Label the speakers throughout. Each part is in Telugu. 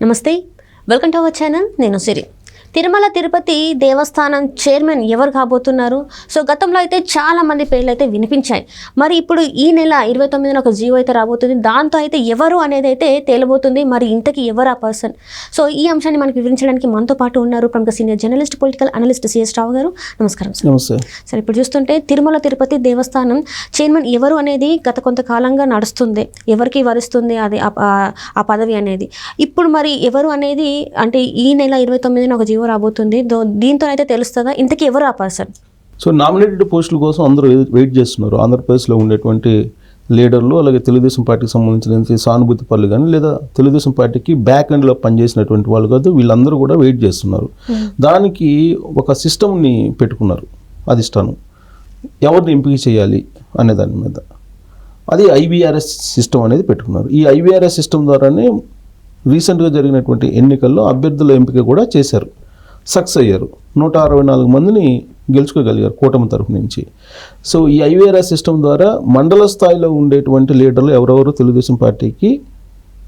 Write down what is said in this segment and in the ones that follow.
Speaker 1: నమస్తే, వెల్కమ్ టు అవర్ ఛానల్. నేను సిరి. తిరుమల తిరుపతి దేవస్థానం చైర్మన్ ఎవరు కాబోతున్నారు? సో గతంలో అయితే చాలా మంది పేర్లు అయితే వినిపించాయి. మరి ఇప్పుడు ఈ నెల 29న ఒక జీవో అయితే రాబోతుంది. దాంతో అయితే ఎవరు అనేది అయితే తేలబోతుంది. మరి ఇంతకీ ఎవరు ఆ పర్సన్? సో ఈ అంశాన్ని మనకు వివరించడానికి మనతో పాటు ఉన్నారు ప్రముఖ senior journalist, political analyst CS Rao గారు. నమస్కారం సార్.
Speaker 2: నమస్తే
Speaker 1: సార్, ఇప్పుడు చూస్తుంటే తిరుమల తిరుపతి దేవస్థానం చైర్మన్ ఎవరు అనేది గత కొంతకాలంగా నడుస్తుంది. ఎవరికి వరిస్తుంది అది ఆ పదవి అనేది. ఇప్పుడు మరి ఎవరు అనేది అంటే ఈ నెల 29న ఒక జీవో రాబోతుంది. దీంతో అయితే తెలుస్తుందా ఇంతకీ ఎవరు ఆ పర్సన్?
Speaker 2: సో నామినేటెడ్ పోస్టుల కోసం అందరూ వెయిట్ చేస్తున్నారు. ఆంధ్రప్రదేశ్లో ఉండేటువంటి లీడర్లు, అలాగే తెలుగుదేశం పార్టీకి సంబంధించిన సానుభూతి పనులు కానీ, లేదా తెలుగుదేశం పార్టీకి బ్యాక్ ఎండ్లో పనిచేసినటువంటి వాళ్ళు కాదు, వీళ్ళందరూ కూడా వెయిట్ చేస్తున్నారు. దానికి ఒక సిస్టమ్ని పెట్టుకున్నారు అధిష్టానం, ఎవరిని ఎంపిక చేయాలి అనే దాని మీద. అది ఐవీఆర్ఎస్ సిస్టమ్ అనేది పెట్టుకున్నారు. ఈ ఐవీఆర్ఎస్ సిస్టమ్ ద్వారానే రీసెంట్గా జరిగినటువంటి ఎన్నికల్లో అభ్యర్థుల ఎంపిక కూడా చేశారు, సక్సెస్ అయ్యారు. 164 మందిని గెలుచుకోగలిగారు కూటమి తరఫు నుంచి. సో ఈ ఐవీఆర్ఎస్ సిస్టమ్ ద్వారా మండల స్థాయిలో ఉండేటువంటి లీడర్లు ఎవరెవరు తెలుగుదేశం పార్టీకి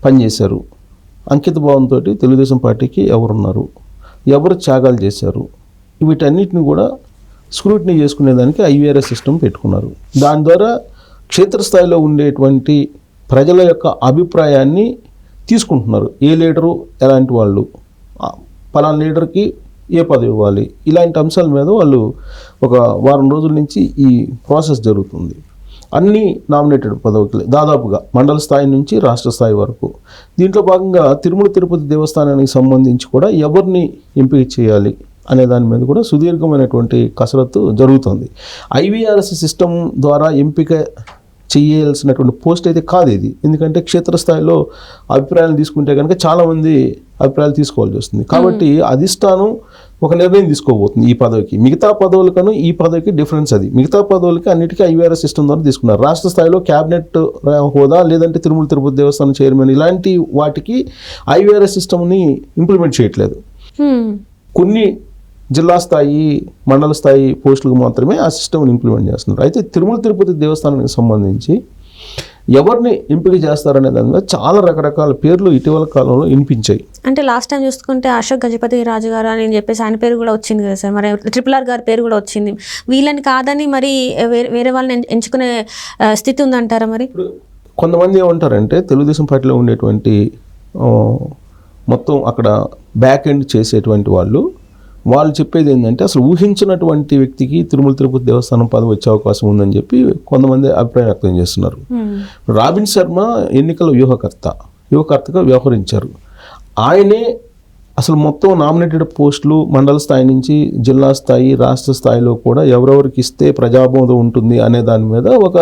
Speaker 2: పనిచేశారు, అంకిత భావంతో తెలుగుదేశం పార్టీకి ఎవరున్నారు, ఎవరు త్యాగాలు చేశారు, వీటన్నిటిని కూడా స్క్రూటినీ చేసుకునేదానికి ఐవీఆర్ఎస్ సిస్టమ్ పెట్టుకున్నారు. దాని ద్వారా క్షేత్రస్థాయిలో ఉండేటువంటి ప్రజల యొక్క అభిప్రాయాన్ని తీసుకుంటున్నారు. ఏ లీడరు ఎలాంటి వాళ్ళు, పలానా లీడర్కి ఏ పదవి ఇవ్వాలి, ఇలాంటి అంశాల మీద వాళ్ళు ఒక వారం రోజుల నుంచి ఈ ప్రాసెస్ జరుగుతుంది. అన్ని నామినేటెడ్ పదవులు దాదాపుగా మండల స్థాయి నుంచి రాష్ట్ర స్థాయి వరకు. దీంట్లో భాగంగా తిరుమల తిరుపతి దేవస్థానానికి సంబంధించి కూడా ఎవరిని ఎంపిక చేయాలి అనే దాని మీద కూడా సుదీర్ఘమైనటువంటి కసరత్తు జరుగుతుంది. ఐవీఆర్ఎస్ సిస్టమ్ ద్వారా ఎంపిక చేయాల్సినటువంటి పోస్ట్ అయితే కాదు ఇది. ఎందుకంటే క్షేత్రస్థాయిలో అభిప్రాయాలు తీసుకుంటే కనుక చాలామంది అభిప్రాయాలు తీసుకోవాల్సి వస్తుంది. కాబట్టి అధిష్టానం ఒక నిర్ణయం తీసుకోబోతుంది ఈ పదవికి. మిగతా పదవులకను ఈ పదవికి డిఫరెన్స్ అది. మిగతా పదవులకి అన్నిటికీ ఐవీఆర్ఎస్ సిస్టమ్ ద్వారా తీసుకున్నారు. రాష్ట్ర స్థాయిలో క్యాబినెట్ హోదా, లేదంటే తిరుమల తిరుపతి దేవస్థానం చైర్మన్, ఇలాంటి వాటికి ఐవీఆర్ఎస్ సిస్టమ్ని ఇంప్లిమెంట్ చేయట్లేదు. కొన్ని జిల్లా స్థాయి, మండల స్థాయి పోస్టులకు మాత్రమే ఆ సిస్టమ్ని ఇంప్లిమెంట్ చేస్తున్నారు. అయితే తిరుమల తిరుపతి దేవస్థానానికి సంబంధించి ఎవరిని ఎంపిక చేస్తారనే దాని మీద చాలా రకరకాల పేర్లు ఇటీవల కాలంలో వినిపించాయి.
Speaker 1: అంటే లాస్ట్ టైం చూసుకుంటే అశోక్ గజపతి రాజు గారు అని చెప్పేసి ఆయన పేరు కూడా వచ్చింది కదా సార్. మరి RRR గారి పేరు కూడా వచ్చింది. వీళ్ళని కాదని మరి వేరే వాళ్ళని ఎంచుకునే స్థితి ఉందంటారా? మరి
Speaker 2: కొంతమంది ఏమంటారంటే తెలుగుదేశం పార్టీలో ఉండేటువంటి మొత్తం అక్కడ బ్యాక్ ఎండ్ చేసేటువంటి వాళ్ళు చెప్పేది ఏంటంటే అసలు ఊహించినటువంటి వ్యక్తికి తిరుమల తిరుపతి దేవస్థానం పదవి వచ్చే అవకాశం ఉందని చెప్పి కొంతమంది అభిప్రాయం వ్యక్తం చేస్తున్నారు. రాబిన్ శర్మ ఎన్నికల వ్యూహకర్తగా వ్యవహరించారు. ఆయనే అసలు మొత్తం నామినేటెడ్ పోస్టులు మండల స్థాయి నుంచి జిల్లా స్థాయి, రాష్ట్ర స్థాయిలో కూడా ఎవరెవరికి ఇస్తే ప్రజాబోధం ఉంటుంది అనే దాని మీద ఒక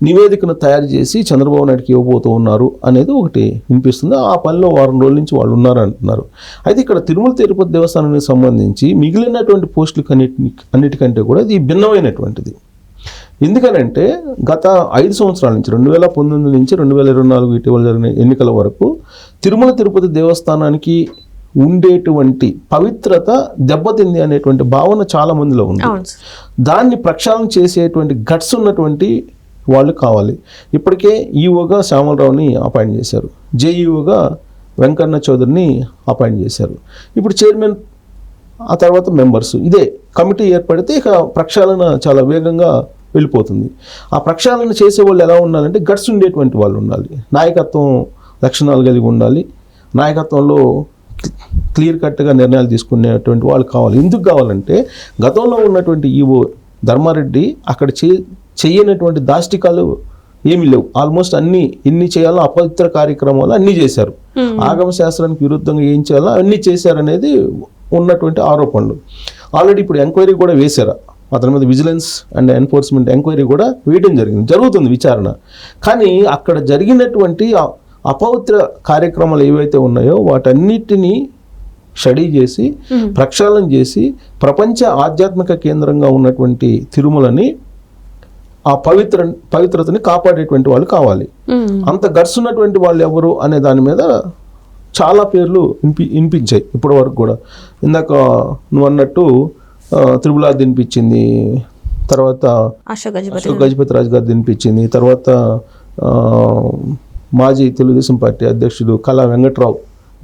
Speaker 2: నివేదికను తయారు చేసి చంద్రబాబు నాయుడుకి ఇవ్వబోతూ ఉన్నారు అనేది ఒకటి వినిపిస్తుంది. ఆ పనిలో వారం రోజుల నుంచి వాళ్ళు ఉన్నారంటున్నారు. అయితే ఇక్కడ తిరుమల తిరుపతి దేవస్థానానికి సంబంధించి మిగిలినటువంటి పోస్టులకు అన్నిటికంటే కూడా ఇది భిన్నమైనటువంటిది. ఎందుకనంటే గత 5 సంవత్సరాల నుంచి 2019 నుంచి 2024 ఇటీవల జరిగిన ఎన్నికల వరకు తిరుమల తిరుపతి దేవస్థానానికి ఉండేటువంటి పవిత్రత దెబ్బతింది అనేటువంటి భావన చాలా మందిలో ఉంది. దాన్ని ప్రక్షాళన చేసేటువంటి గట్స్ ఉన్నటువంటి వాళ్ళు కావాలి. ఇప్పటికే ఈఓగా శ్యామలరావుని అపాయింట్ చేశారు, జేఈఓగా వెంకన్న చౌదరిని అపాయింట్ చేశారు. ఇప్పుడు చైర్మన్, ఆ తర్వాత మెంబర్స్, ఇదే కమిటీ ఏర్పడితే ఇక ప్రక్షాళన చాలా వేగంగా వెళ్ళిపోతుంది. ఆ ప్రక్షాళన చేసే వాళ్ళు ఎలా ఉండాలంటే గట్స్ ఉండేటువంటి వాళ్ళు ఉండాలి, నాయకత్వం లక్షణాలు కలిగి ఉండాలి, నాయకత్వంలో క్లియర్ కట్గా నిర్ణయాలు తీసుకునేటువంటి వాళ్ళు కావాలి. ఎందుకు కావాలంటే గతంలో ఉన్నటువంటి ఈఓ ధర్మారెడ్డి అక్కడ చేయనటువంటి దాష్టికాలు ఏమీ లేవు. ఆల్మోస్ట్ ఎన్ని చేయాలో అపవిత్ర కార్యక్రమాలు అన్నీ చేశారు. ఆగమ శాస్త్రానికి విరుద్ధంగా ఏం చేయాలో అన్నీ చేశారనేది ఉన్నటువంటి ఆరోపణలు. ఆల్రెడీ ఇప్పుడు ఎంక్వైరీ కూడా వేశారు అతని మీద, విజిలెన్స్ అండ్ ఎన్ఫోర్స్మెంట్ ఎంక్వైరీ కూడా వేయడం జరుగుతుంది విచారణ. కానీ అక్కడ జరిగినటువంటి అపవిత్ర కార్యక్రమాలు ఏవైతే ఉన్నాయో వాటన్నిటినీ స్టడీ చేసి ప్రక్షాళన చేసి ప్రపంచ ఆధ్యాత్మిక కేంద్రంగా ఉన్నటువంటి తిరుమలని, ఆ పవిత్రతని కాపాడేటువంటి వాళ్ళు కావాలి. అంత గట్స్ ఉన్నటువంటి వాళ్ళు ఎవరు అనే దాని మీద చాలా పేర్లు వినిపించాయి ఇప్పటి వరకు కూడా. ఇందాక నువ్వు అన్నట్టు తిరుమల వినిపించింది, తర్వాత అశోక్ గజపతి రాజు గారు వినిపించింది, తర్వాత మాజీ తెలుగుదేశం పార్టీ అధ్యక్షుడు కళా వెంకట్రావు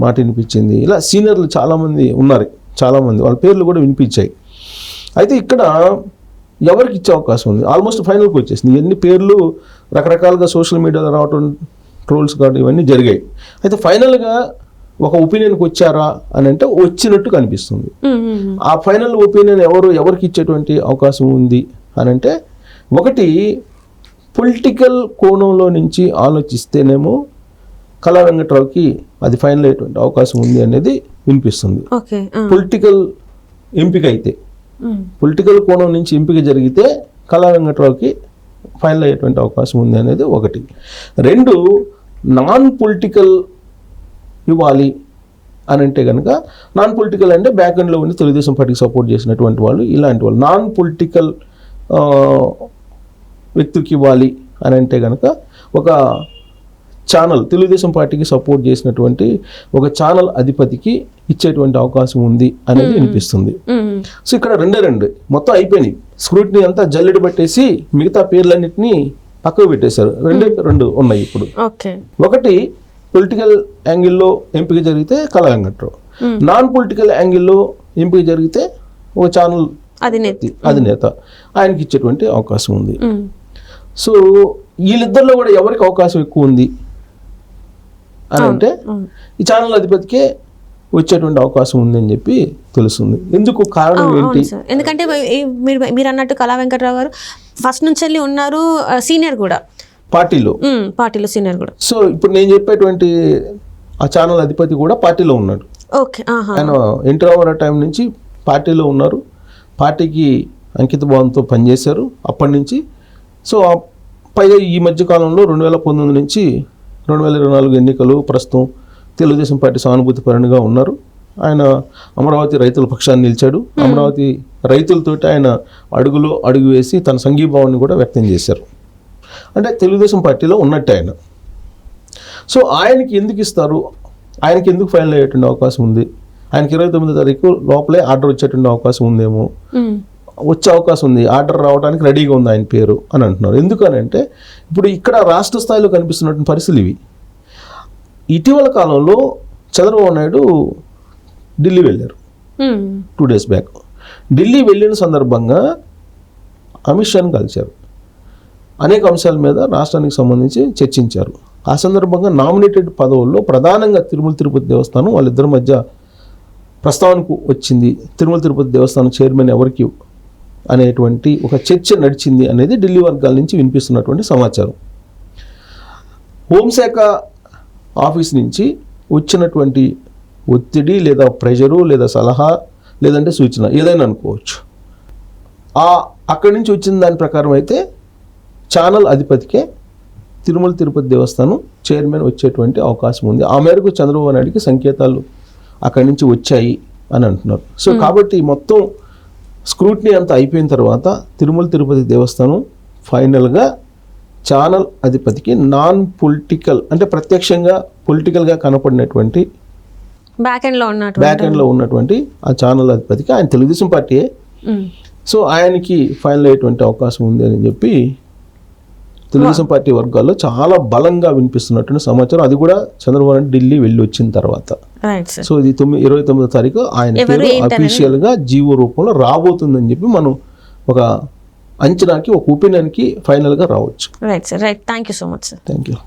Speaker 2: మాట వినిపించింది. ఇలా సీనియర్లు చాలామంది ఉన్నారు, చాలామంది వాళ్ళ పేర్లు కూడా వినిపించాయి. అయితే ఇక్కడ ఎవరికి ఇచ్చే అవకాశం ఉంది? ఆల్మోస్ట్ ఫైనల్కి వచ్చేసింది. ఎన్ని పేర్లు రకరకాలుగా సోషల్ మీడియాలో రావటం, ట్రోల్స్ కావడం ఇవన్నీ జరిగాయి. అయితే ఫైనల్గా ఒక ఒపీనియన్కి వచ్చారా అని అంటే వచ్చినట్టు కనిపిస్తుంది. ఆ ఫైనల్ ఒపీనియన్ ఎవరికి ఇచ్చేటువంటి అవకాశం ఉంది అని అంటే, ఒకటి పొలిటికల్ కోణంలో నుంచి ఆలోచిస్తేనేమో కళా వెంకట్రావుకి అది ఫైనల్ అయ్యేటువంటి అవకాశం ఉంది అనేది వినిపిస్తుంది. పొలిటికల్ ఎంపిక అయితే, పొలిటికల్ కోణం నుంచి ఎంపిక జరిగితే కళా వెంకట్రావుకి ఫైనల్ అయ్యేటువంటి అవకాశం ఉంది అనేది ఒకటి. రెండు, నాన్ పొలిటికల్ ఇవ్వాలి అని అంటే కనుక, నాన్ పొలిటికల్ అంటే బ్యాక్ ఎండ్లో ఉండి తెలుగుదేశం పార్టీకి సపోర్ట్ చేసినటువంటి వాళ్ళు, ఇలాంటి వాళ్ళు నాన్ పొలిటికల్ వ్యక్తికి ఇవ్వాలి అని అంటే కనుక, ఒక ఛానల్ తెలుగుదేశం పార్టీకి సపోర్ట్ చేసినటువంటి ఒక ఛానల్ అధిపతికి ఇచ్చేటువంటి అవకాశం ఉంది అనేది వినిపిస్తుంది. సో ఇక్కడ రెండు మొత్తం అయిపోయినాయి. స్క్రూటినీ అంతా జల్లెడ పట్టేసి మిగతా పేర్లన్నింటినీ పక్కకు పెట్టేశారు. రెండు ఉన్నాయి ఇప్పుడు. ఒకటి పొలిటికల్ యాంగిల్లో ఎంపిక జరిగితే కళా వెంకట్రావు, నాన్ పొలిటికల్ యాంగిల్లో ఎంపిక జరిగితే ఒక ఛానల్ అధినేత, ఆయనకి ఇచ్చేటువంటి అవకాశం ఉంది. సో వీళ్ళిద్దరిలో కూడా ఎవరికి అవకాశం ఎక్కువ ఉంది అని అంటే ఈ ఛానల్ అధిపతికే వచ్చేటువంటి అవకాశం ఉంది అని చెప్పి తెలుస్తుంది. ఎందుకు కారణం ఏంటి?
Speaker 1: ఎందుకంటే మీరు అన్నట్టు కళా వెంకట్రావు గారు ఫస్ట్ నుంచి వెళ్ళి ఉన్నారు, సీనియర్ కూడా
Speaker 2: పార్టీలో
Speaker 1: సీనియర్ కూడా.
Speaker 2: సో ఇప్పుడు నేను చెప్పేటువంటి ఆ ఛానల్ అధిపతి కూడా పార్టీలో ఉన్నాడు. ఆయన ఎన్టీ రామారావు టైం నుంచి పార్టీలో ఉన్నారు, పార్టీకి అంకిత భావంతో పనిచేశారు అప్పటి నుంచి. సో పైగా ఈ మధ్యకాలంలో 2019 నుంచి 2024 ఎన్నికలు, ప్రస్తుతం తెలుగుదేశం పార్టీ సానుభూతి పరునిగా ఉన్నారు. ఆయన అమరావతి రైతుల పక్షాన్ని నిలిచాడు. అమరావతి రైతులతోటి ఆయన అడుగు వేసి తన సంఘీభావాన్ని కూడా వ్యక్తం చేశారు. అంటే తెలుగుదేశం పార్టీలో ఉన్నట్టు ఆయన. సో ఆయనకి ఎందుకు ఇస్తారు, ఆయనకి ఎందుకు ఫైనల్ అయ్యేటువంటి అవకాశం ఉంది? ఆయనకి 29వ తారీఖు లోపలే ఆర్డర్ వచ్చేటువంటి అవకాశం ఉందేమో, వచ్చే అవకాశం ఉంది, ఆర్డర్ రావడానికి రెడీగా ఉంది ఆయన పేరు అని అంటున్నారు. ఎందుకనంటే ఇప్పుడు ఇక్కడ రాష్ట్ర స్థాయిలో కనిపిస్తున్నటువంటి పరిస్థితులు ఇవి. ఇటీవల కాలంలో చంద్రబాబు నాయుడు ఢిల్లీ వెళ్ళారు 2 days బ్యాక్. ఢిల్లీ వెళ్ళిన సందర్భంగా అమిత్ షాని కలిశారు, అనేక అంశాల మీద రాష్ట్రానికి సంబంధించి చర్చించారు. ఆ సందర్భంగా నామినేటెడ్ పదవుల్లో ప్రధానంగా తిరుమల తిరుపతి దేవస్థానం వాళ్ళిద్దరి మధ్య ప్రస్తావనకు వచ్చింది. తిరుమల తిరుపతి దేవస్థానం చైర్మన్ ఎవరికి అనేటువంటి ఒక చర్చ నడిచింది అనేది ఢిల్లీ వర్గాల నుంచి వినిపిస్తున్నటువంటి సమాచారం. హోంశాఖ ఆఫీస్ నుంచి వచ్చినటువంటి ఒత్తిడి లేదా ప్రెషరు లేదా సలహా లేదంటే సూచన ఏదైనా అనుకోవచ్చు. అక్కడి నుంచి వచ్చిన దాని ప్రకారం అయితే ఛానల్ అధిపతికే తిరుమల తిరుపతి దేవస్థానం చైర్మన్ వచ్చేటువంటి అవకాశం ఉంది. ఆ మేరకు చంద్రబాబు నాయుడికి సంకేతాలు అక్కడి నుంచి వచ్చాయి అని అంటున్నారు. సో కాబట్టి మొత్తం స్క్రూటినీ అంతా అయిపోయిన తర్వాత తిరుమల తిరుపతి దేవస్థానం ఫైనల్గా ఛానల్ అధిపతికి నాన్ పొలిటికల్ అంటే ప్రత్యక్షంగా పొలిటికల్గా కనపడినటువంటి
Speaker 1: బ్యాక్
Speaker 2: ఎండ్లో ఉన్నటువంటి ఆ ఛానల్ అధిపతికి, ఆయన తెలుగుదేశం పార్టీయే, సో ఆయనకి ఫైనల్ అయ్యేటువంటి అవకాశం ఉంది అని చెప్పి తెలుగుదేశం పార్టీ వర్గాల్లో చాలా బలంగా వినిపిస్తున్నటువంటి సమాచారం. అది కూడా చంద్రబాబు నాయుడు ఢిల్లీ వెళ్ళి వచ్చిన తర్వాత. సో ఇది 29వ తారీఖు ఆయన పేరు అఫీషియల్గా జీవో రూపంలో రాబోతుందని చెప్పి మనం ఒక అంచనాకి, ఒక ఒపీనియన్కి ఫైనల్గా రావచ్చు.
Speaker 1: Right sir, right. Thank you so much sir.
Speaker 2: Thank you.